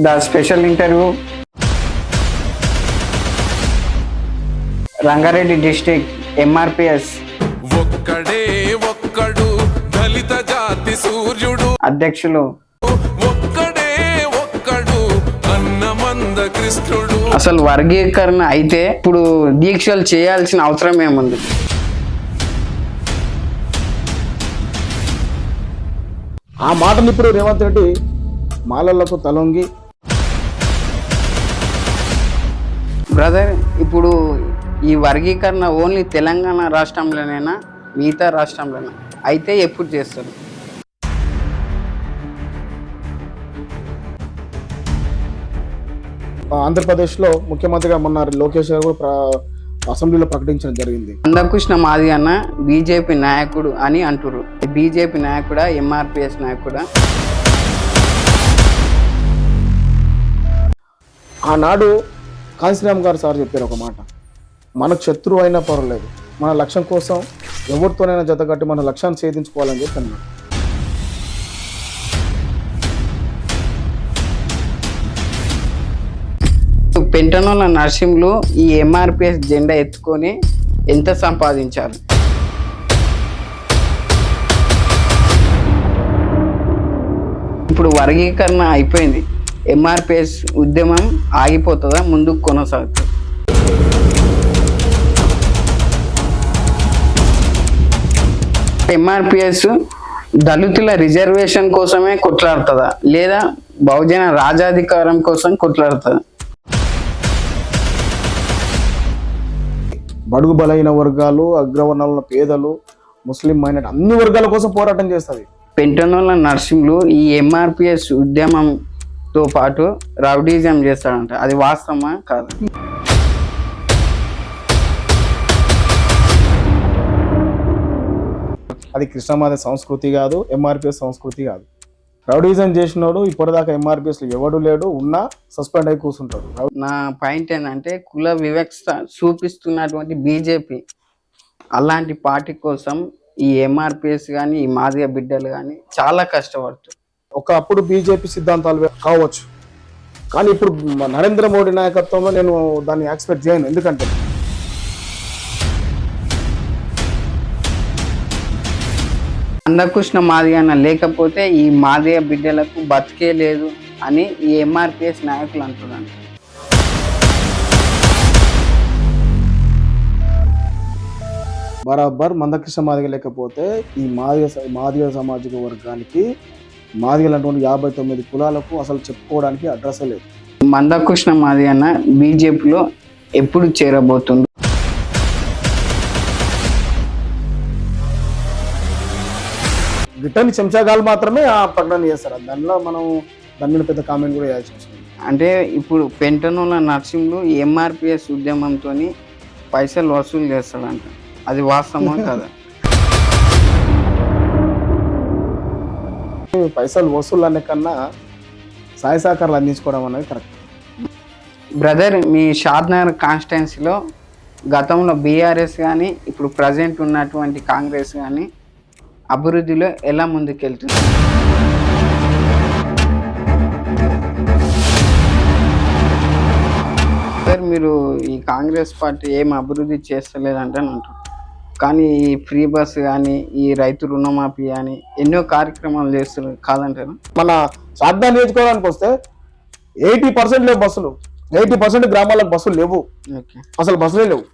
The special interview, Rangareddy district, MRPS. ఒక్కడే ఒక్కడు దళిత జాతి సూర్యుడు అధ్యక్షులు ఒక్కడే ఒక్కడు అన్నమంద కృష్ణుడు. అసలు వర్గీకరణ అయితే ఇప్పుడు దీక్షలు చేయాల్సిన అవసరం ఏముంది? ఆ మాటలు ఇప్పుడు రేవంత్ రెడ్డి మాలలకు తలొంగి బ్రదర్, ఇప్పుడు ఈ వర్గీకరణ ఓన్లీ తెలంగాణ రాష్ట్రంలోనేనా, మిగతా రాష్ట్రంలోనా? అయితే ఎప్పుడు చేస్తారు? ఆంధ్రప్రదేశ్లో ముఖ్యమంత్రిగా మొన్న లోకేష్ గారు కూడా అసెంబ్లీలో ప్రకటించడం జరిగింది. మందకృష్ణ మాదిగ అన్న బీజేపీ నాయకుడు అని అంటున్నారు. బీజేపీ నాయకుడా, ఎంఆర్పిఎస్ నాయకుడా? ఆనాడు కాంశీరామ్ గారు సార్ చెప్పారు ఒక మాట, మనకు శత్రువు అయినా పర్వాలేదు, మన లక్ష్యం కోసం ఎవరితోనైనా జతకట్టి మన లక్ష్యాన్ని ఛేదించుకోవాలని చెప్పి అన్నారు. పెంటనోళ్ళ నర్సింహులు ఈ ఎంఆర్పిఎస్ జెండా ఎత్తుకొని ఎంత సంపాదించారు? ఇప్పుడు వర్గీకరణ అయిపోయింది, ఎంఆర్పిఎస్ ఉద్యమం ఆగిపోతుందా, ముందుకు కొనసాగుతుంది? ఎంఆర్పిఎస్ దళితుల రిజర్వేషన్ కోసమే కొట్లాడుతుందా, లేదా బహుజన రాజాధికారం కోసం కొట్లాడుతుందా? బడుగు బలైన వర్గాలు, అగ్రవర్ణాల పేదలు, ముస్లిం మైనారిటీ అన్ని వర్గాల కోసం పోరాటం చేస్తుంది. పెంటనోళ్ళ నర్సింహులు ఈ ఎంఆర్పిఎస్ ఉద్యమంతో పాటు రౌడీజం చేస్తాడంట, అది వాస్తవమా కాదు? అది కృష్ణమాద సంస్కృతి కాదు, ఎంఆర్పిఎస్ సంస్కృతి కాదు. రౌడీజం చేసినోడు ఇప్పటిదాకా ఎంఆర్పిఎస్లో ఎవడు లేడు, ఉన్నా సస్పెండ్ అయి కూర్చుంటాడు. నా పాయింట్ ఏంటంటే కుల వివక్ష చూపిస్తున్నటువంటి బీజేపీ అలాంటి పార్టీ కోసం ఈ ఎంఆర్పిఎస్ కానీ ఈ మాదిగ బిడ్డలు కానీ చాలా కష్టపడుతుంది. ఒకప్పుడు బీజేపీ సిద్ధాంతాలు కావచ్చు, కానీ ఇప్పుడు నరేంద్ర మోడీ నాయకత్వంలో నేను దాన్ని ఎక్స్పెక్ట్ చేయను. ఎందుకంటే మందకృష్ణ మాదిగ అన్న లేకపోతే ఈ మాదిగ బిడ్డలకు బతికే లేదు అని ఈ ఎంఆర్పిఎస్ నాయకులు అంటున్నారు. బరాబర్ మందకృష్ణ మాదిగ లేకపోతే ఈ మాదిగ సామాజిక వర్గానికి మాదిగలు అటువంటి 59 కులాలకు అసలు చెప్పుకోవడానికి అడ్రస్ లేదు. మందకృష్ణ మాదిగ అన్న బీజేపీలో ఎప్పుడు చేరబోతుంది? గిట్టని చెంచాగాలు మాత్రమే ఆ ప్రకటన చేస్తారు. దానిలో మనం దాని మీద పెద్ద కామెంట్ కూడా చేయాల్సి వస్తుంది. అంటే ఇప్పుడు పెంటనోళ్ళ నర్సింహులు ఎంఆర్పిఎస్ ఉద్యమంతో పైసలు వసూలు చేస్తాడంట, అది వాస్తవమా కదా? పైసలు వసూలు అనే కన్నా సాయ సహకారాలు అందించుకోవడం అనేది కరెక్ట్. బ్రదర్, మీ షాద్నగర్ కాన్స్టిట్యున్సీలో గతంలో బీఆర్ఎస్ కానీ ఇప్పుడు ప్రజెంట్ ఉన్నటువంటి కాంగ్రెస్ కానీ అభివృద్ధిలో ఎలా ముందుకెళ్తుంది? సార్, మీరు ఈ కాంగ్రెస్ పార్టీ ఏం అభివృద్ధి చేస్తలేదంటే అంటారు, కానీ ఈ ఫ్రీ బస్ కానీ ఈ రైతు రుణమాఫీ కానీ ఎన్నో కార్యక్రమాలు చేస్తారు కాదంటారు. మన సాధన నియోజకవర్గానికి వస్తే 80% లేవు బస్సులు, 80% గ్రామాలకు బస్సులు లేవు, అసలు బస్సులే లేవు.